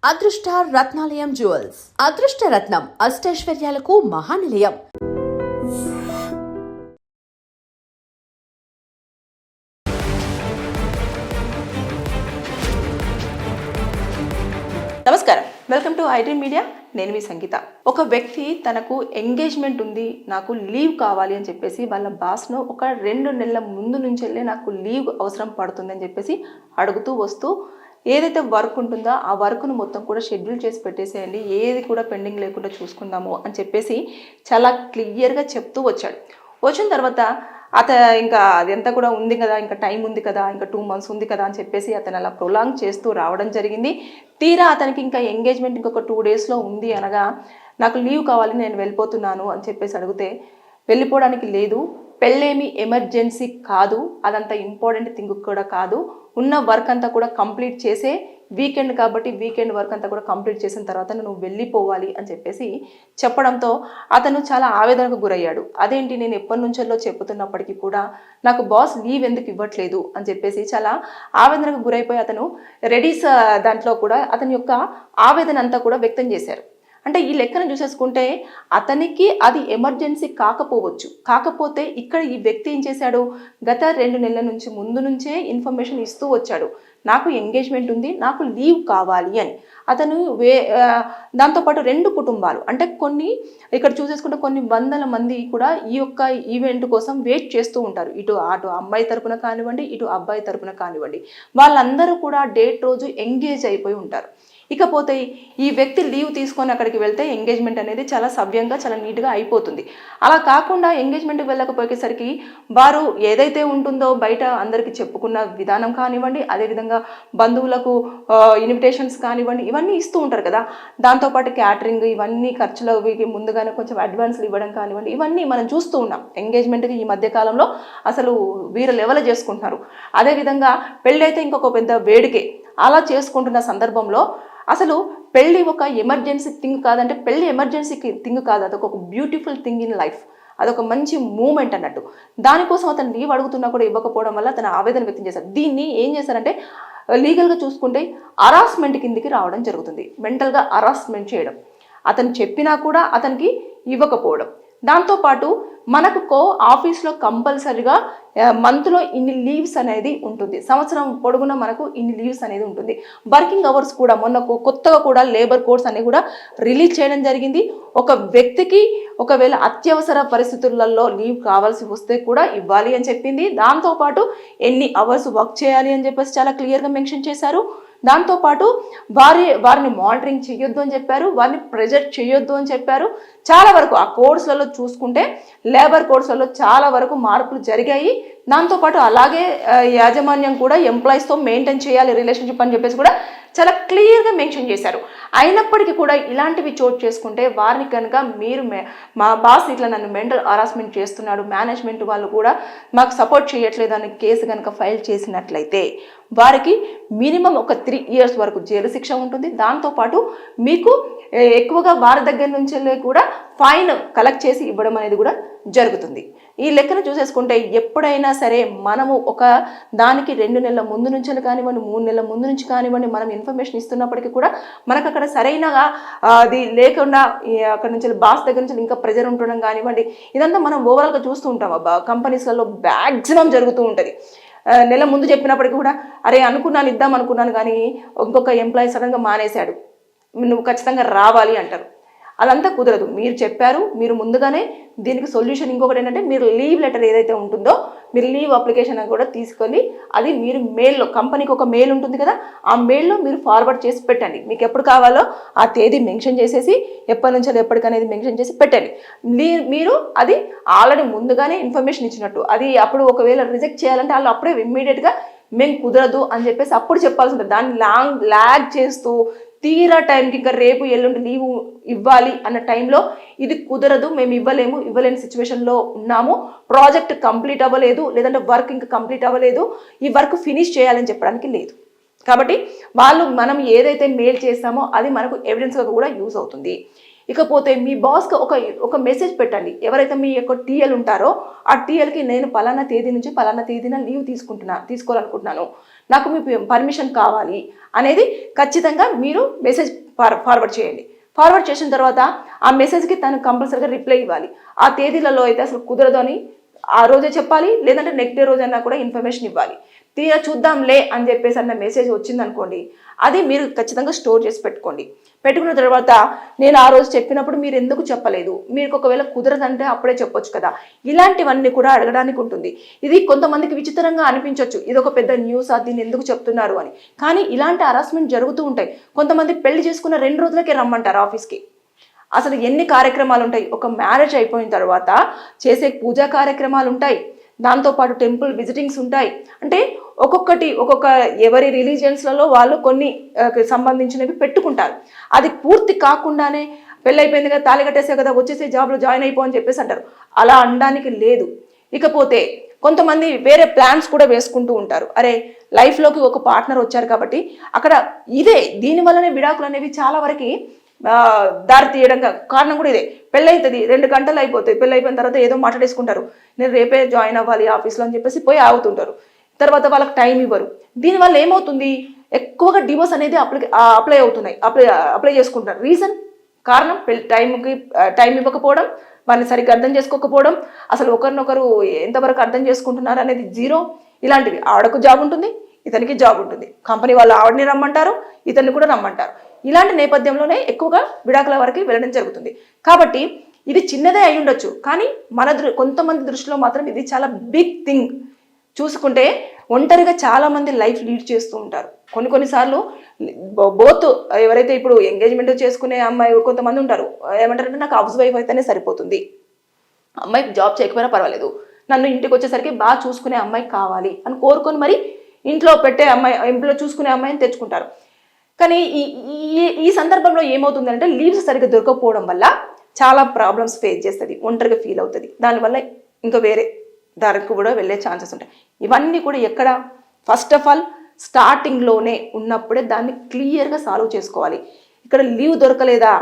అదృష్ట రత్నాలయం జ్యువెల్స్ అదృష్ట రత్నం అష్టైశ్వర్యాలకు మహానిలయం. నమస్కారం, వెల్కమ్ టు ఐడ్రీమ్ మీడియా. నేను మీ సంగీత. ఒక వ్యక్తి తనకు ఎంగేజ్మెంట్ ఉంది, నాకు లీవ్ కావాలి అని చెప్పేసి వాళ్ళ బాస్ను ఒక 2 నెలల ముందు నుంచెల్లే నాకు లీవ్ అవసరం పడుతుంది అని చెప్పేసి అడుగుతూ వస్తూ ఏదైతే వర్క్ ఉంటుందో ఆ వర్క్ను మొత్తం కూడా షెడ్యూల్ చేసి పెట్టేసేయండి, ఏది కూడా పెండింగ్ లేకుండా చూసుకుందాము అని చెప్పేసి చాలా క్లియర్గా చెప్తూ వచ్చాడు. వచ్చిన తర్వాత ఇంకా అదంతా కూడా ఉంది కదా, ఇంకా టైం ఉంది కదా, ఇంకా 2 months ఉంది కదా అని చెప్పేసి అతను అలా ప్రొలాంగ్ చేస్తూ రావడం జరిగింది. తీరా అతనికి ఇంకా ఎంగేజ్మెంట్ ఇంకొక 2 daysలో ఉంది అనగా నాకు లీవ్ కావాలి, నేను వెళ్ళిపోతున్నాను అని చెప్పేసి అడిగితే వెళ్ళిపోవడానికి లేదు, పెళ్ళేమి ఎమర్జెన్సీ కాదు, అదంతా ఇంపార్టెంట్ థింగ్ కూడా కాదు, ఉన్న వర్క్ అంతా కూడా కంప్లీట్ చేసే వీకెండ్ కాబట్టి వీకెండ్ వర్క్ అంతా కూడా కంప్లీట్ చేసిన తర్వాత నువ్వు వెళ్ళిపోవాలి అని చెప్పేసి చెప్పడంతో అతను చాలా ఆవేదనకు గురయ్యాడు. అదేంటి, నేను ఎప్పటి నుంచో చెప్పుతున్నప్పటికీ కూడా నాకు బాస్ లీవ్ ఎందుకు ఇవ్వట్లేదు అని చెప్పేసి చాలా ఆవేదనకు గురైపోయి అతను రెడీస్ దాంట్లో కూడా అతని యొక్క ఆవేదన అంతా కూడా వ్యక్తం చేశారు. అంటే ఈ లెక్కను చూసేసుకుంటే అతనికి అది ఎమర్జెన్సీ కాకపోవచ్చు, కాకపోతే ఇక్కడ ఈ వ్యక్తి ఏం చేశాడు, గత 2 నెలల నుంచి ముందు నుంచే ఇన్ఫర్మేషన్ ఇస్తూ వచ్చాడు, నాకు ఎంగేజ్మెంట్ ఉంది, నాకు లీవ్ కావాలి అని. అతను దాంతోపాటు 2 కుటుంబాలు అంటే ఇక్కడ చూసేసుకుంటే కొన్ని వందల మంది కూడా ఈ యొక్క ఈవెంట్ కోసం వెయిట్ చేస్తూ ఉంటారు, అటు అమ్మాయి తరపున కానివ్వండి, ఇటు అబ్బాయి తరపున కానివ్వండి, వాళ్ళందరూ కూడా డేట్ రోజు ఎంగేజ్ అయిపోయి ఉంటారు. ఇకపోతే ఈ వ్యక్తి లీవ్ తీసుకొని అక్కడికి వెళ్తే ఎంగేజ్మెంట్ అనేది చాలా సవ్యంగా చాలా నీట్గా అయిపోతుంది. అలా కాకుండా ఎంగేజ్మెంట్కి వెళ్ళకపోయేసరికి వారు ఏదైతే ఉంటుందో బయట అందరికీ చెప్పుకున్న విధానం కానివ్వండి, అదేవిధంగా బంధువులకు ఇన్విటేషన్స్ కానివ్వండి, ఇవన్నీ ఇస్తూ ఉంటారు కదా, దాంతోపాటు క్యాటరింగ్ ఇవన్నీ ఖర్చులకి ముందుగానే కొంచెం అడ్వాన్స్లు ఇవ్వడం కానివ్వండి, ఇవన్నీ మనం చూస్తూ ఉన్నాం. ఎంగేజ్మెంట్కి ఈ మధ్యకాలంలో అసలు వీరు లెవెల్ చేసుకుంటున్నారు. అదేవిధంగా పెళ్ళి అయితే ఇంకొక పెద్ద వేడికే. అలా చేసుకుంటున్న సందర్భంలో అసలు పెళ్ళి ఒక ఎమర్జెన్సీ థింగ్ కాదంటే పెళ్ళి ఎమర్జెన్సీ థింగ్ కాదు, అదొక బ్యూటిఫుల్ థింగ్ ఇన్ లైఫ్, అదొక మంచి మూమెంట్ అన్నట్టు. దానికోసం అతను లీవ్ అడుగుతున్నా కూడా ఇవ్వకపోవడం వల్ల అతను ఆవేదన వ్యక్తం చేశారు. దీన్ని ఏం చేశారంటే లీగల్గా చూసుకుంటే హరాస్మెంట్ కిందికి రావడం జరుగుతుంది, మెంటల్గా హరాస్మెంట్ చేయడం, అతను చెప్పినా కూడా అతనికి ఇవ్వకపోవడం. దాంతోపాటు మనకు ఆఫీస్లో కంపల్సరిగా మంత్లో ఇన్ని లీవ్స్ అనేది ఉంటుంది, సంవత్సరం పొడుగున మనకు ఇన్ని లీవ్స్ అనేది ఉంటుంది. వర్కింగ్ అవర్స్ కూడా కొత్తగా కూడా లేబర్ కోడ్స్ అనేవి కూడా రిలీజ్ చేయడం జరిగింది. ఒక వ్యక్తికి ఒకవేళ అత్యవసర పరిస్థితులలో లీవ్ కావాల్సి వస్తే కూడా ఇవ్వాలి అని చెప్పింది. దాంతోపాటు ఎన్ని అవర్స్ వర్క్ చేయాలి అని చెప్పేసి చాలా క్లియర్గా మెన్షన్ చేశారు. దాంతోపాటు వారిని మానిటరింగ్ చేయొద్దు అని చెప్పారు, వారిని ప్రెజర్ చేయొద్దు అని చెప్పారు. చాలా వరకు ఆ కోడ్స్లలో చూసుకుంటే లేబర్ కోడ్స్లలో చాలా వరకు మార్పులు జరిగాయి. దాంతోపాటు అలాగే యాజమాన్యం కూడా ఎంప్లాయీస్తో మెయింటైన్ చేయాలి రిలేషన్షిప్ అని చెప్పేసి కూడా చాలా క్లియర్గా మెన్షన్ చేశారు. అయినప్పటికీ కూడా ఇలాంటివి చోటు చేసుకుంటే వారిని కనుక మీరు మా బాస్ ఇట్లా నన్ను మెంటల్ హరాస్మెంట్ చేస్తున్నాడు, మేనేజ్మెంట్ వాళ్ళు కూడా మాకు సపోర్ట్ చేయట్లేదు అని కేసు కనుక ఫైల్ చేసినట్లయితే వారికి మినిమం ఒక 3 years వరకు జైలు శిక్ష ఉంటుంది. దాంతోపాటు మీకు ఎక్కువగా వారి దగ్గర నుంచి కూడా ఫైన్ కలెక్ట్ చేసి ఇవ్వడం అనేది కూడా జరుగుతుంది. ఈ లెక్కను చూసేసుకుంటే ఎప్పుడైనా సరే మనము ఒక దానికి 2 నెలల ముందు నుంచి కానివ్వండి, 3 నెలల ముందు నుంచి కానివ్వండి మనం ఇన్ఫర్మేషన్ ఇస్తున్నప్పటికీ కూడా మనకు అక్కడ సరైనగా అది లేకుండా అక్కడ నుంచి బాస్ దగ్గర నుంచి ఇంకా ప్రెజర్ ఉండడం కానివ్వండి, ఇదంతా మనం ఓవరాల్గా చూస్తూ ఉంటాం. కంపెనీస్లలో మ్యాక్సిమం జరుగుతూ ఉంటుంది. నెల ముందు చెప్పినప్పటికీ కూడా అరే అనుకున్నాను ఇద్దాం అనుకున్నాను కానీ ఇంకొక ఎంప్లాయీ సడన్గా మానేశాడు, నువ్వు ఖచ్చితంగా రావాలి అంటారు. అదంతా కుదరదు. మీరు చెప్పారు, మీరు ముందుగానే దీనికి సొల్యూషన్ ఇంకొకటి ఏంటంటే మీరు లీవ్ లెటర్ ఏదైతే ఉంటుందో మీరు లీవ్ అప్లికేషన్ కూడా తీసుకొని అది మీరు మెయిల్లో, కంపెనీకి ఒక మెయిల్ ఉంటుంది కదా, ఆ మెయిల్లో మీరు ఫార్వర్డ్ చేసి పెట్టండి. మీకు ఎప్పుడు కావాలో ఆ తేదీ మెన్షన్ చేసేసి ఎప్పటి నుంచి ఎప్పటికనేది మెన్షన్ చేసి పెట్టండి. మీరు అది ఆల్రెడీ ముందుగానే ఇన్ఫర్మేషన్ ఇచ్చినట్టు. అది అప్పుడు ఒకవేళ రిజెక్ట్ చేయాలంటే వాళ్ళు అప్పుడే ఇమ్మీడియట్గా మేము కుదరదు అని చెప్పేసి అప్పుడు చెప్పాల్సి ఉంటుంది. దాన్ని లాగ్ చేస్తూ తీరా టైంకి ఇంకా రేపు ఎల్లుండి లీవ్ ఇవ్వాలి అన్న టైంలో ఇది కుదరదు, మేము ఇవ్వలేని సిచ్యువేషన్లో ఉన్నాము, ప్రాజెక్ట్ కంప్లీట్ అవ్వలేదు, లేదంటే వర్క్ ఇంకా కంప్లీట్ అవ్వలేదు, ఈ వర్క్ ఫినిష్ చేయాలని చెప్పడానికి లేదు. కాబట్టి మనం ఏదైతే మెయిల్ చేస్తామో అది మనకు ఎవిడెన్స్గా కూడా యూజ్ అవుతుంది. ఇకపోతే మీ బాస్కి ఒక మెసేజ్ పెట్టండి. ఎవరైతే మీ యొక్క టీఎల్ ఉంటారో ఆ టీఎల్కి నేను పలానా తేదీ నుంచి పలానా తేదీన లీవ్ తీసుకోవాలనుకుంటున్నాను, నాకు మీ పర్మిషన్ కావాలి అనేది ఖచ్చితంగా మీరు మెసేజ్ ఫార్వర్డ్ చేయండి. ఫార్వర్డ్ చేసిన తర్వాత ఆ మెసేజ్కి తను కంపల్సరీగా రిప్లై ఇవ్వాలి. ఆ తేదీలలో అయితే అసలు కుదరదు అని ఆ రోజే చెప్పాలి, లేదంటే నెక్స్ట్ డే రోజైనా కూడా ఇన్ఫర్మేషన్ ఇవ్వాలి. తీరా చూద్దాంలే అని చెప్పేసి అన్న మెసేజ్ వచ్చిందనుకోండి, అది మీరు ఖచ్చితంగా స్టోర్ చేసి పెట్టుకోండి. పెట్టుకున్న తర్వాత నేను ఆ రోజు చెప్పినప్పుడు మీరు ఎందుకు చెప్పలేదు, మీకు ఒకవేళ కుదరదంటే అప్పుడే చెప్పొచ్చు కదా, ఇలాంటివన్నీ కూడా అడగడానికి ఉంటుంది. ఇది కొంతమందికి విచిత్రంగా అనిపించవచ్చు, ఇది ఒక పెద్ద న్యూస్, దీన్ని ఎందుకు చెప్తున్నారు అని. కానీ ఇలాంటి హరాస్మెంట్ జరుగుతూ ఉంటాయి. కొంతమంది పెళ్లి చేసుకున్న 2 రోజులకే రమ్మంటారు ఆఫీస్కి. అసలు ఎన్ని కార్యక్రమాలు ఉంటాయి. ఒక మ్యారేజ్ అయిపోయిన తర్వాత చేసే పూజా కార్యక్రమాలు ఉంటాయి, దాంతోపాటు టెంపుల్ విజిటింగ్స్ ఉంటాయి. అంటే ఒక్కొక్క ఎవరి రిలీజియన్స్లలో వాళ్ళు కొన్ని సంబంధించినవి పెట్టుకుంటారు. అది పూర్తి కాకుండానే పెళ్ళైపోయింది కదా, తాళి కట్టేసే కదా, వచ్చేసే జాబ్లో జాయిన్ అయిపో అని చెప్పేసి అంటారు. అలా అనడానికి లేదు. ఇకపోతే కొంతమంది వేరే ప్లాన్స్ కూడా వేసుకుంటూ ఉంటారు. అరే లైఫ్లోకి ఒక పార్ట్నర్ వచ్చారు కాబట్టి అక్కడ దీనివల్లనే విడాకులు అనేవి చాలా వరకు దారి తీయడం కారణం కూడా ఇదే. పెళ్ళైతుంది, 2 గంటలు అయిపోతాయి, పెళ్ళి అయిపోయిన తర్వాత ఏదో మాట్లాడేసుకుంటారు, నేను రేపే జాయిన్ అవ్వాలి ఆఫీస్లో అని చెప్పేసి పోయి ఆగుతుంటారు. తర్వాత వాళ్ళకి టైం ఇవ్వరు. దీనివల్ల ఏమవుతుంది, ఎక్కువగా డివోర్స్ అనేది అప్లై చేసుకుంటారు. కారణం టైం ఇవ్వకపోవడం, వాళ్ళని సరిగ్గా అర్థం చేసుకోకపోవడం, అసలు ఒకరినొకరు ఎంతవరకు అర్థం చేసుకుంటున్నారు అనేది జీరో. ఇలాంటివి ఆవిడకు జాబ్ ఉంటుంది, ఇతనికి జాబ్ ఉంటుంది, కంపెనీ వాళ్ళు ఆవిడని రమ్మంటారు, ఇతన్ని కూడా రమ్మంటారు. ఇలాంటి నేపథ్యంలోనే ఎక్కువగా విడాకుల వరకు వెళ్ళడం జరుగుతుంది. కాబట్టి ఇది చిన్నదే అయి ఉండొచ్చు, కానీ కొంతమంది దృష్టిలో మాత్రం ఇది చాలా బిగ్ థింగ్. చూసుకుంటే ఒంటరిగా చాలా మంది లైఫ్ లీడ్ చేస్తూ ఉంటారు. కొన్నిసార్లు బోత్ ఎవరైతే ఇప్పుడు ఎంగేజ్మెంట్ చేసుకునే అమ్మాయి కొంతమంది ఉంటారు, ఏమంటారంటే నాకు హౌస్ వైఫ్ అయితేనే సరిపోతుంది, అమ్మాయి జాబ్ చేయకపోయినా పర్వాలేదు, నన్ను ఇంటికి వచ్చేసరికి బాగా చూసుకునే అమ్మాయి కావాలి అని కోరుకొని మరి ఇంట్లో చూసుకునే అమ్మాయిని తెచ్చుకుంటారు. కానీ ఈ సందర్భంలో ఏమవుతుందంటే లీవ్స్ సరిగ్గా దొరకకపోవడం వల్ల చాలా ప్రాబ్లమ్స్ ఫేస్ చేస్తుంది, ఒంటరిగా ఫీల్ అవుతుంది. దానివల్ల ఇంకా వేరే దారికి కూడా వెళ్ళే ఛాన్సెస్ ఉంటాయి. ఇవన్నీ కూడా ఎక్కడ, ఫస్ట్ ఆఫ్ ఆల్ స్టార్టింగ్లోనే ఉన్నప్పుడే దాన్ని క్లియర్గా సాల్వ్ చేసుకోవాలి. ఇక్కడ లీవ్ దొరకలేదా,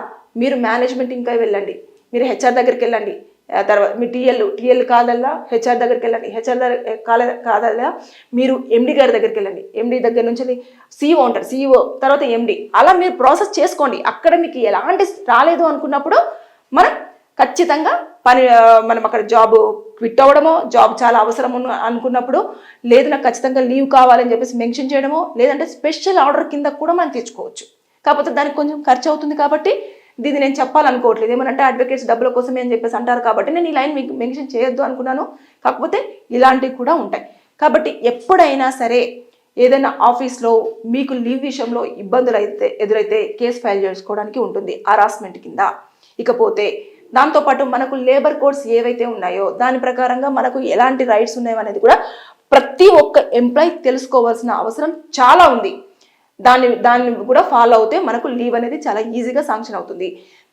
మీరు మేనేజ్మెంట్ ఇంకా వెళ్ళండి, మీరు హెచ్ఆర్ దగ్గరికి వెళ్ళండి, తర్వాత మీ టీఎల్ కాదల్లా హెచ్ఆర్ దగ్గరికి వెళ్ళండి, హెచ్ఆర్ కాదల్లా మీరు ఎండి గారి దగ్గరికి వెళ్ళండి, ఎండి దగ్గర నుంచి సిఇఓ ఉంటారు, సిఇఓ తర్వాత ఎండి, అలా మీరు ప్రాసెస్ చేసుకోండి. అక్కడ మీకు ఎలాంటి రాలేదు అనుకున్నప్పుడు మనం ఖచ్చితంగా మనం అక్కడ జాబ్ క్విట్ అవ్వడమో, జాబ్ చాలా అవసరం అనుకున్నప్పుడు లేదు నాకు ఖచ్చితంగా లీవ్ కావాలని చెప్పేసి మెన్షన్ చేయడమో, లేదంటే స్పెషల్ ఆర్డర్ కింద కూడా మనం తెచ్చుకోవచ్చు. కాకపోతే దానికి కొంచెం ఖర్చు అవుతుంది కాబట్టి దీన్ని నేను చెప్పాలనుకోవట్లేదు. ఏమనంటే అడ్వకేట్స్ డబ్బుల కోసమే అని చెప్పేసి అంటారు కాబట్టి నేను ఈ లైన్ మీకు మెన్షన్ చేయొద్దు అనుకున్నాను. కాకపోతే ఇలాంటివి కూడా ఉంటాయి. కాబట్టి ఎప్పుడైనా సరే ఏదైనా ఆఫీస్లో మీకు లీవ్ విషయంలో ఇబ్బందులు ఎదురైతే కేసు ఫైల్ చేసుకోవడానికి ఉంటుంది హరాస్మెంట్ కింద. ఇకపోతే దాంతోపాటు మనకు లేబర్ కోడ్స్ ఏవైతే ఉన్నాయో దాని ప్రకారంగా మనకు ఎలాంటి రైట్స్ ఉన్నాయో అనేది కూడా ప్రతి ఒక్క ఎంప్లాయీ తెలుసుకోవాల్సిన అవసరం చాలా ఉంది. దాన్ని కూడా ఫాలో అవుతే మనకు లీవ్ అనేది చాలా ఈజీగా శాంక్షన్ అవుతుంది.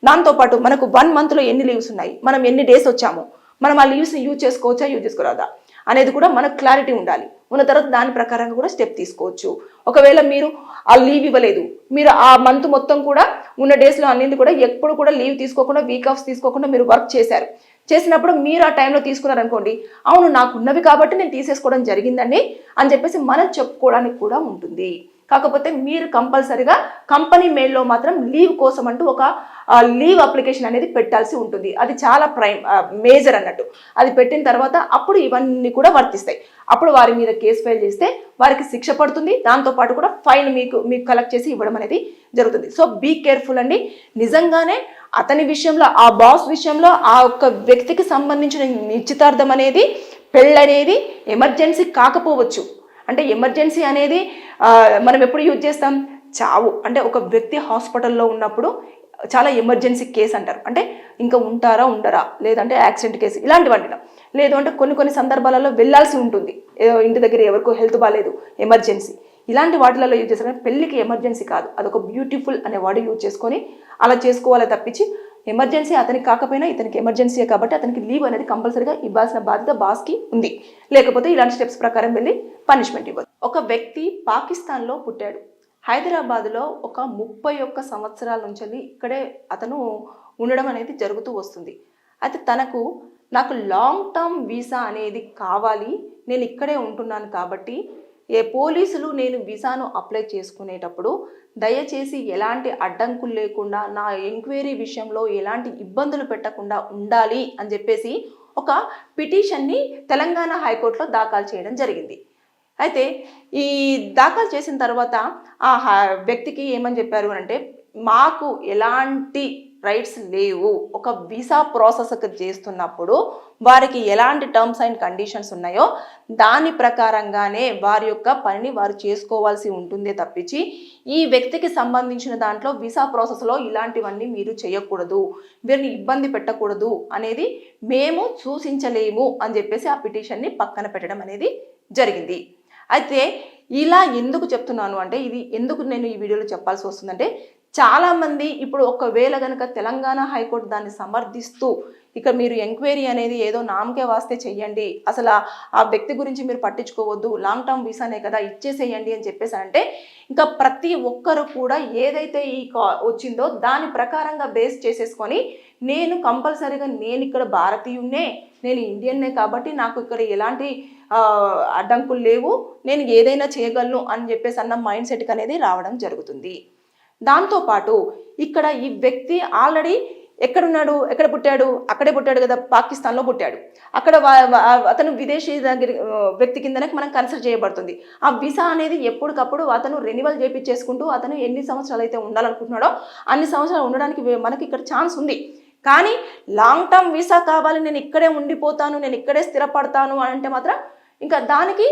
దాంతోపాటు మనకు 1 monthలో ఎన్ని లీవ్స్ ఉన్నాయి, మనం ఎన్ని డేస్ వచ్చాము, మనం ఆ లీవ్స్ని యూజ్ చేసుకోవచ్చా యూజ్ చేసుకోరాదా అనేది కూడా మనకు క్లారిటీ ఉండాలి. ఉన్న తర్వాత దాని ప్రకారంగా కూడా స్టెప్ తీసుకోవచ్చు. ఒకవేళ మీరు ఆ లీవ్ ఇవ్వలేదు, మీరు ఆ మంత్ మొత్తం కూడా ఉన్న డేస్లో అన్నింటి కూడా ఎప్పుడు కూడా లీవ్ తీసుకోకుండా, వీక్ ఆఫ్స్ తీసుకోకుండా మీరు వర్క్ చేసినప్పుడు మీరు ఆ టైంలో తీసుకున్నారనుకోండి, అవును నాకు ఉన్నవి కాబట్టి నేను తీసేసుకోవడం జరిగిందండి అని చెప్పేసి మనం చెప్పుకోవడానికి కూడా ఉంటుంది. కాకపోతే మీరు కంపల్సరిగా కంపెనీ మెయిల్లో మాత్రం లీవ్ కోసం అంటూ ఒక లీవ్ అప్లికేషన్ అనేది పెట్టాల్సి ఉంటుంది. అది చాలా మేజర్ అన్నట్టు. అది పెట్టిన తర్వాత అప్పుడు ఇవన్నీ కూడా వర్తిస్తాయి. అప్పుడు వారి మీద కేసు ఫైల్ చేస్తే వారికి శిక్ష పడుతుంది. దాంతోపాటు కూడా ఫైన్ మీకు కలెక్ట్ చేసి ఇవ్వడం అనేది జరుగుతుంది. సో బీ కేర్ఫుల్ అండి. నిజంగానే అతని విషయంలో, ఆ బాస్ విషయంలో, ఆ ఒక్క వ్యక్తికి సంబంధించిన నిశ్చితార్థం అనేది, పెళ్ళనేది ఎమర్జెన్సీ కాకపోవచ్చు. అంటే ఎమర్జెన్సీ అనేది మనం ఎప్పుడు యూజ్ చేస్తాం, చావు అంటే ఒక వ్యక్తి హాస్పిటల్లో ఉన్నప్పుడు చాలా ఎమర్జెన్సీ కేసు అంటారు. అంటే ఇంకా ఉంటారా ఉండరా, లేదంటే యాక్సిడెంట్ కేసు ఇలాంటివంటినా, లేదు అంటే కొన్ని సందర్భాలలో వెళ్ళాల్సి ఉంటుంది, ఇంటి దగ్గర ఎవరికో హెల్త్ బాగాలేదు ఎమర్జెన్సీ, ఇలాంటి వాటిలలో యూజ్ చేస్తారు. కానీ పెళ్ళికి ఎమర్జెన్సీ కాదు, అదొక బ్యూటిఫుల్ అనే వర్డ్ యూజ్ చేసుకొని అలా చేసుకోవాలి తప్పించి ఎమర్జెన్సీ అతనికి కాకపోయినా ఇతనికి ఎమర్జెన్సీయే కాబట్టి అతనికి లీవ్ అనేది కంపల్సరీగా ఇవ్వాల్సిన బాధ్యత బాస్కి ఉంది. లేకపోతే ఇలాంటి స్టెప్స్ ప్రకారం వెళ్ళి పనిష్మెంట్ ఇవ్వదు. ఒక వ్యక్తి పాకిస్తాన్లో పుట్టాడు. హైదరాబాద్లో ఒక 31 సంవత్సరాల నుంచి ఇక్కడే అతను ఉండడం అనేది జరుగుతూ వస్తుంది. అయితే నాకు లాంగ్ టర్మ్ వీసా అనేది కావాలి, నేను ఇక్కడే ఉంటున్నాను కాబట్టి పోలీసులు నేను వీసాను అప్లై చేసుకునేటప్పుడు దయచేసి ఎలాంటి అడ్డంకులు లేకుండా నా ఎంక్వైరీ విషయంలో ఎలాంటి ఇబ్బందులు పెట్టకుండా ఉండాలి అని చెప్పేసి ఒక పిటిషన్ని తెలంగాణ హైకోర్టులో దాఖలు చేయడం జరిగింది. అయితే ఈ దాఖలు చేసిన తర్వాత ఆ వ్యక్తికి ఏమని చెప్పారు అంటే, మాకు ఎలాంటి రైట్స్ లేవు, ఒక వీసా ప్రాసెస్ చేస్తున్నప్పుడు వారికి ఎలాంటి టర్మ్స్ అండ్ కండిషన్స్ ఉన్నాయో దాని ప్రకారంగానే వారి యొక్క పనిని వారు చేసుకోవాల్సి ఉంటుందే తప్పించి ఈ వ్యక్తికి సంబంధించిన దాంట్లో వీసా ప్రాసెస్లో ఇలాంటివన్నీ మీరు చేయకూడదు, వీరిని ఇబ్బంది పెట్టకూడదు అనేది మేము సూచించలేము అని చెప్పేసి ఆ పిటిషన్ని పక్కన పెట్టడం అనేది జరిగింది. అయితే ఇలా ఎందుకు చెప్తున్నాను అంటే, ఇది ఎందుకు నేను ఈ వీడియోలో చెప్పాల్సి వస్తుందంటే, చాలామంది ఇప్పుడు ఒకవేళ కనుక తెలంగాణ హైకోర్టు దాన్ని సమర్థిస్తూ ఇక మీరు ఎంక్వైరీ అనేది ఏదో నామకే వాస్తే చెయ్యండి, అసలు ఆ వ్యక్తి గురించి మీరు పట్టించుకోవద్దు, లాంగ్ టర్మ్ వీసానే కదా ఇచ్చేసేయండి అని చెప్పేసి అంటే, ఇంకా ప్రతి ఒక్కరు కూడా ఏదైతే ఈ వచ్చిందో దాని ప్రకారంగా బేస్ చేసేసుకొని నేను కంపల్సరీగా నేను ఇక్కడ భారతీయున్నే, నేను ఇండియన్నే కాబట్టి నాకు ఇక్కడ ఎలాంటి అడ్డంకులు లేవు, నేను ఏదైనా చేయగలను అని చెప్పేసి అన్న మైండ్ సెట్కి అనేది రావడం జరుగుతుంది. దాంతోపాటు ఇక్కడ ఈ వ్యక్తి ఆల్రెడీ ఎక్కడున్నాడు, ఎక్కడ పుట్టాడు, అక్కడే పుట్టాడు కదా, పాకిస్తాన్లో పుట్టాడు. అక్కడ అతను విదేశీ వ్యక్తి కిందనే మనం కన్సిడర్ చేయబడుతుంది. ఆ వీసా అనేది ఎప్పటికప్పుడు అతను రెన్యువల్ చేయించేసుకుంటూ అతను ఎన్ని సంవత్సరాలు అయితే ఉండాలనుకుంటున్నాడో అన్ని సంవత్సరాలు ఉండడానికి మనకి ఇక్కడ ఛాన్స్ ఉంది. కానీ లాంగ్ టర్మ్ వీసా కావాలి, నేను ఇక్కడే ఉండిపోతాను, నేను ఇక్కడే స్థిరపడతాను అంటే మాత్రం ఇంకా దానికి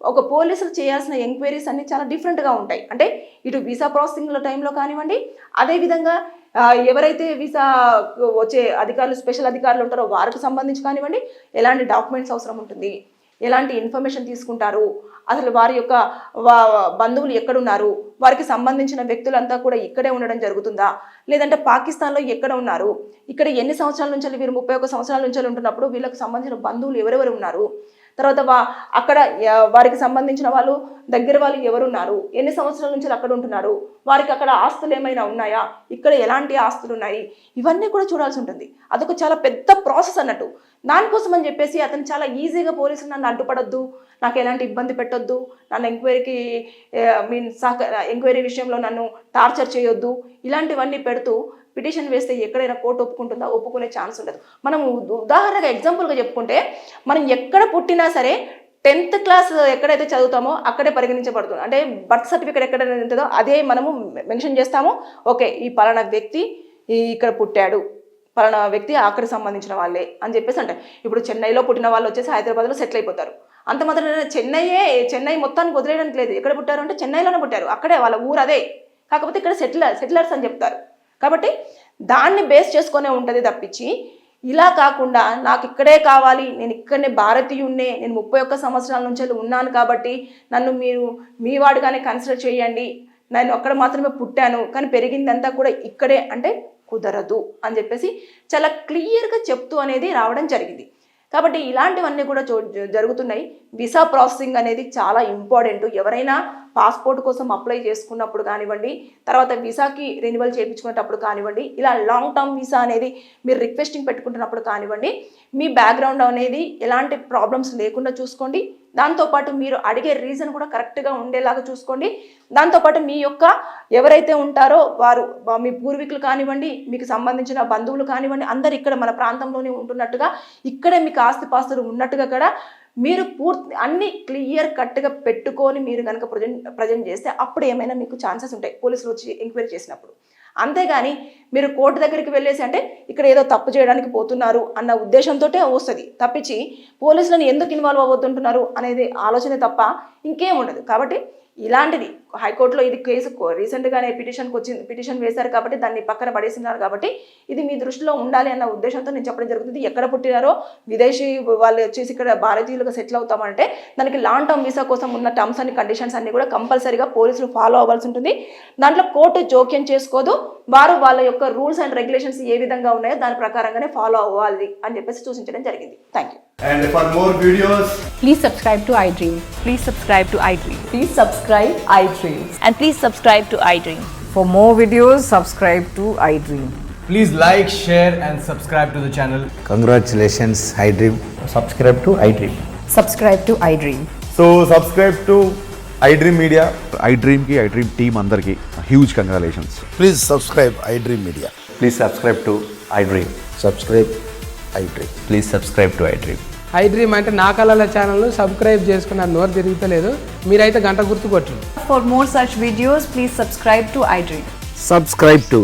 ఒక పోలీసులు చేయాల్సిన ఎంక్వైరీస్ అన్ని చాలా డిఫరెంట్గా ఉంటాయి. అంటే ఇటు వీసా ప్రాసెసింగ్లో టైంలో కానివ్వండి, అదేవిధంగా ఎవరైతే వీసా వచ్చే అధికారులు స్పెషల్ అధికారులు ఉంటారో వారికి సంబంధించి కానివ్వండి, ఎలాంటి డాక్యుమెంట్స్ అవసరం ఉంటుంది, ఎలాంటి ఇన్ఫర్మేషన్ తీసుకుంటారు, అసలు వారి యొక్క బంధువులు ఎక్కడున్నారు, వారికి సంబంధించిన వ్యక్తులంతా కూడా ఇక్కడే ఉండడం జరుగుతుందా, లేదంటే పాకిస్తాన్లో ఎక్కడ ఉన్నారు, ఇక్కడ ఎన్ని సంవత్సరాల నుంచి వీరు 31 సంవత్సరాల నుంచి ఉంటున్నప్పుడు వీళ్ళకి సంబంధించిన బంధువులు ఎవరెవరు ఉన్నారు, తర్వాత అక్కడ వారికి సంబంధించిన వాళ్ళు దగ్గర వాళ్ళు ఎవరున్నారు, ఎన్ని సంవత్సరాల నుంచి అక్కడ ఉంటున్నారు, వారికి అక్కడ ఆస్తులు ఏమైనా ఉన్నాయా, ఇక్కడ ఎలాంటి ఆస్తులు ఉన్నాయి, ఇవన్నీ కూడా చూడాల్సి ఉంటుంది. అదొక చాలా పెద్ద ప్రాసెస్ అన్నట్టు. దానికోసం అని చెప్పేసి అతను చాలా ఈజీగా పోలీసులు నన్ను అడ్డుపడొద్దు, నాకు ఎలాంటి ఇబ్బంది పెట్టొద్దు, నన్ను ఎంక్వైరీ విషయంలో నన్ను టార్చర్ చేయొద్దు, ఇలాంటివన్నీ పెడుతూ పిటిషన్ వేస్తే ఎక్కడైనా కోర్టు ఒప్పుకుంటుందా, ఒప్పుకునే ఛాన్స్ ఉండదు. మనం ఉదాహరణగా ఎగ్జాంపుల్గా చెప్పుకుంటే, మనం ఎక్కడ పుట్టినా సరే 10th క్లాస్ ఎక్కడైతే చదువుతామో అక్కడే పరిగణించబడుతుంది. అంటే బర్త్ సర్టిఫికేట్ ఎక్కడ ఉంటుందో అదే మనము మెన్షన్ చేస్తాము. ఓకే, ఈ పలానా వ్యక్తి ఇక్కడ పుట్టాడు, పలానా వ్యక్తి అక్కడికి సంబంధించిన వాళ్ళే అని చెప్పేసి అంటే, ఇప్పుడు చెన్నైలో పుట్టిన వాళ్ళు వచ్చేసి హైదరాబాద్లో సెటిల్ అయిపోతారు. అంత మాత్రం చెన్నై మొత్తానికి వదిలేయడానికి లేదు. ఎక్కడ పుట్టారు అంటే చెన్నైలోనే పుట్టారు, అక్కడే వాళ్ళ ఊరు అదే, కాకపోతే ఇక్కడ సెటిలర్స్ అని చెప్తారు. కాబట్టి దాన్ని బేస్ చేసుకునే ఉంటుంది తప్పించి, ఇలా కాకుండా నాకు ఇక్కడే కావాలి, నేను ఇక్కడనే భారతీయున్నే, నేను 31 సంవత్సరాల నుంచి ఉన్నాను కాబట్టి నన్ను మీరు మీ వాడుగానే కన్సిడర్ చేయండి, నేను అక్కడ మాత్రమే పుట్టాను కానీ పెరిగిందంతా కూడా ఇక్కడే అంటే కుదరదు అని చెప్పేసి చాలా క్లియర్గా చెప్తూ అనేది రావడం జరిగింది. కాబట్టి ఇలాంటివన్నీ కూడా జరుగుతున్నాయి. వీసా ప్రాసెసింగ్ అనేది చాలా ఇంపార్టెంట్. ఎవరైనా పాస్పోర్ట్ కోసం అప్లై చేసుకున్నప్పుడు కానివ్వండి, తర్వాత వీసాకి రెన్యువల్ చేయించుకునేటప్పుడు కానివ్వండి, ఇలా లాంగ్ టర్మ్ వీసా అనేది మీరు రిక్వెస్టింగ్ పెట్టుకుంటున్నప్పుడు కానివ్వండి, మీ బ్యాక్గ్రౌండ్ అనేది ఎలాంటి ప్రాబ్లమ్స్ లేకుండా చూసుకోండి. దాంతోపాటు మీరు అడిగే రీజన్ కూడా కరెక్ట్గా ఉండేలాగా చూసుకోండి. దాంతోపాటు మీ యొక్క ఎవరైతే ఉంటారో వారు మీ పూర్వీకులు కానివ్వండి, మీకు సంబంధించిన బంధువులు కానివ్వండి, అందరు ఇక్కడ మన ప్రాంతంలోనే ఉంటున్నట్టుగా, ఇక్కడే మీకు ఆస్తిపాస్తులు ఉన్నట్టుగా కూడా మీరు పూర్తి అన్ని క్లియర్ కట్గా పెట్టుకొని మీరు కనుక ప్రజెంట్ చేస్తే అప్పుడు ఏమైనా మీకు ఛాన్సెస్ ఉంటాయి పోలీసులు వచ్చి ఎంక్వైరీ చేసినప్పుడు. అంతేగాని మీరు కోర్టు దగ్గరికి వెళ్ళేసి అంటే ఇక్కడ ఏదో తప్పు చేయడానికి పోతున్నారు అన్న ఉద్దేశంతో వస్తుంది తప్పించి పోలీసులను ఎందుకు ఇన్వాల్వ్ అవ్వద్దుంటున్నారు అనేది ఆలోచనే తప్ప ఇంకేం ఉండదు. కాబట్టి ఇలాంటిది హైకోర్టులో ఇది కేసు రీసెంట్గానే పిటిషన్ వేశారు కాబట్టి దాన్ని పక్కన పడేసినారు. కాబట్టి ఇది మీ దృష్టిలో ఉండాలి అన్న ఉద్దేశంతో నేను చెప్పడం జరుగుతుంది. ఎక్కడ పుట్టినారో విదేశీ వాళ్ళు వచ్చేసి ఇక్కడ భారతీయులుగా సెటిల్ అవుతామంటే దానికి లాంగ్ టర్మ్ వీసా కోసం ఉన్న టర్మ్స్ అండ్ కండిషన్స్ అన్ని కూడా కంపల్సరీగా పోలీసులు ఫాలో అవ్వాల్సి ఉంటుంది. దాంట్లో కోర్టు జోక్యం చేసుకోదు, వారు వాళ్ళ యొక్క రూల్స్ అండ్ రెగ్యులేషన్స్ ఏ విధంగా ఉన్నాయో దాని ప్రకారంగానే ఫాలో అవ్వాలి అని చెప్పేసి సూచించడం జరిగింది. Thank you. And for more videos, please subscribe to iDream. Please subscribe to iDream. Please subscribe iDream. And please subscribe to iDream. For more videos, subscribe to iDream. please like, share and subscribe to the channel. Congratulations, iDream. Subscribe to iDream. Subscribe to iDream. So subscribe to iDream Media. ఐడ్రీమ్కి iDream team అందరికీ huge congratulations. Please subscribe iDream Media. Please subscribe to iDream. Subscribe iDream. Please subscribe to iDream. iDream అంటే నా కళల ఛానల్ను subscribe చేసుకున్న నోరు తిరుగుతలేదు, మీరైతే గంట గుర్తు కొట్టండి. For more such videos, please subscribe to iDream. Subscribe to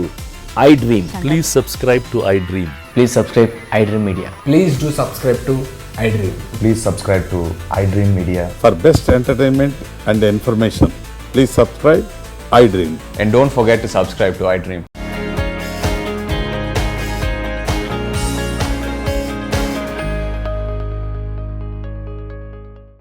iDream. Please subscribe to iDream. Please subscribe iDream Media. Please do subscribe to iDream. Please subscribe to iDream Media. For best entertainment and information, please subscribe iDream. And don't forget to subscribe to iDream.